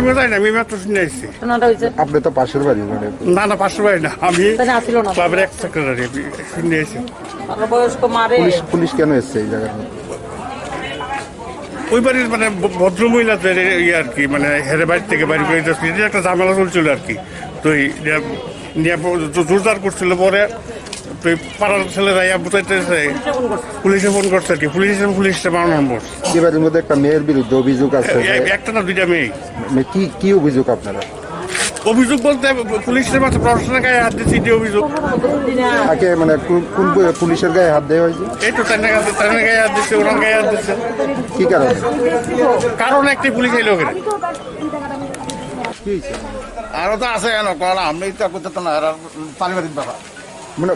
রুমে যাই না, আমি মাত্র শুনে আসছি। আপনি তো পাশের বাড়ি মানে? না না, পাশের বাড়ি না, আমি ক্লাবের এক সেক্রেটারি শুনে আসছি। পুলিশ কেন এসছে এই জায়গার মধ্যে? ওই বাড়ির মানে ভদ্র মহিলাদের ইয়ে আর কি, মানে হেরে বাড়ি থেকে বাড়ি করে দিতে একটা ঝামেলা চলছিল আর কি। তো নিয়ে জোরদার করছিল, পরে তো পাড়ার ছেলেরা বুঝাইতেছে, পুলিশে ফোন করছে আর কি। পুলিশে বানানোর নম্বর। এই বাড়ির মধ্যে একটা মেয়ের বিরুদ্ধে অভিযোগ আছে। একটা না, দুইটা মেয়ে। কি অভিযোগ আপনারা? অভিযোগ বলতে পুলিশের মাঝে প্রশাসনের গায়ে হাত দিচ্ছে, এটি অভিযোগ। তাকে মানে কোন পুলিশের গায়ে হাত দেওয়া হয়েছে? এই তো তার গায়ে হাত দিচ্ছে, ওনার গায়ে হাত দিচ্ছে। কি কারণে? কারণ একটি পুলিশ এলো ওখানে। আরো তো আছে কেন কারণ আমি তো করতে তো না, পারিবারিক ব্যাপার মানে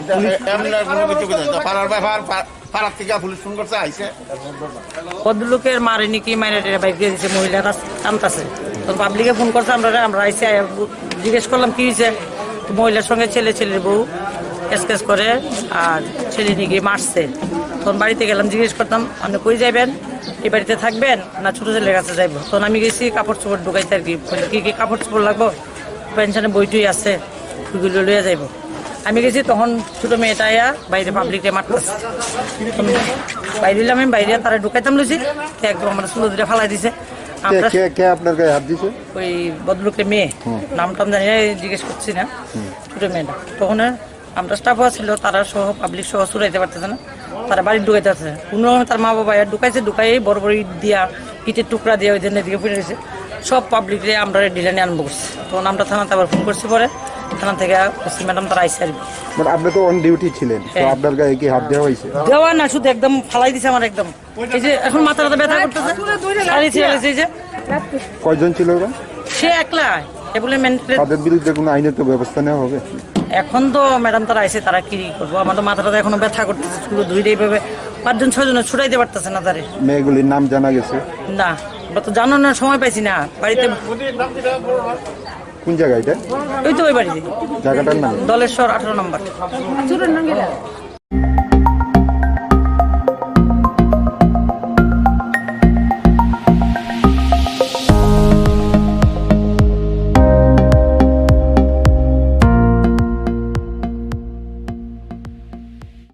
পাড়ার ব্যাপার, পাড়ার থেকে পুলিশ ফোন করছে আইসে। ভদ্রলোকের মারেনি কি মাইনে বাইক দিয়ে দিচ্ছে, মহিলারা কামতাছে। তো পাবলিকে ফোন করছে, আমরা আইসে জিজ্ঞেস করলাম কি হয়েছে। মহিলার সঙ্গে ছেলের বউ এসকেস করে আর ছেলে নিয়ে মারছে। তখন বাড়িতে গেলাম, জিজ্ঞেস করতাম আপনি কই যাইবেন, এই বাড়িতে থাকবেন না ছোটো ছেলের কাছে যাইব। তখন আমি গেছি কাপড় চোপড় ঢুকাইতে আর কি, কি কাপড় চোপড় লাগবো, পেনশনে বইটুই আছে, ওইগুলো লইয়া যাইব। আমি গেছি, তখন ছোটো মেয়েটা আয়া বাইরে পাবলিকে মারতেছে। বাইরে আমি বাইরে তারা ঢুকাইতাম লইছি, একদম আমার সুন্দর দিটা ফালাই দিছে। আপনার গায়ে হাত দিছে? ওই বদলুকের মেয়ে, নাম টাম জানি না, জিজ্ঞেস করছি না, ছোটো মেয়েটা। তখন আমরা স্টাফ ছিল, তারা সহ পাবলিক সহ চুরাইতে পারতেছে না, তারা বাড়ি ঢুকাইতে আছে। কোনো তার মা বাবা ঢুকাই বড় বড় ইট দিয়া, ইটের টুকরা দিয়ে ওই জন্য দিকে পড়ে গেছে। সব পাবলিকরে আমরা ডিলানে আনবো করছি। তখন আমরা থানাতে আবার ফোন করছি, পরে থানা থেকে ম্যাডাম তারা আইসে আসবে। মানে আপনি তো অন ডিউটি ছিলেন, তো আপনার গায়ে কি হাত দেওয়া হয়েছে? দেওয়া না, শুধু একদম ফালাই দিছে আমার একদম। এই যে এখন মাথাটা ব্যথা করতেছে। কয়জন ছিল ওরা? সে একলা। তাদের বিরুদ্ধে কোনো আইনের তো ব্যবস্থা নেওয়া হবে? এখন তো ম্যাডাম তারা আইসে, তারা কি করবো, আমার তো মাথাটা এখনো ব্যথা করতেছে, শুধু ধুইতে এইভাবে 5জন 6জন ছুটাইতে পারতেছে না তারে। মেয়েগুলির নাম জানা গেছে? না, আমরা তো জানানোর সময় পাইছি না বাড়িতে। কোন জায়গা এটা? ওই তো ওই বাড়িতে, জায়গাটার নাম? দলেশ্বর 18 নম্বর।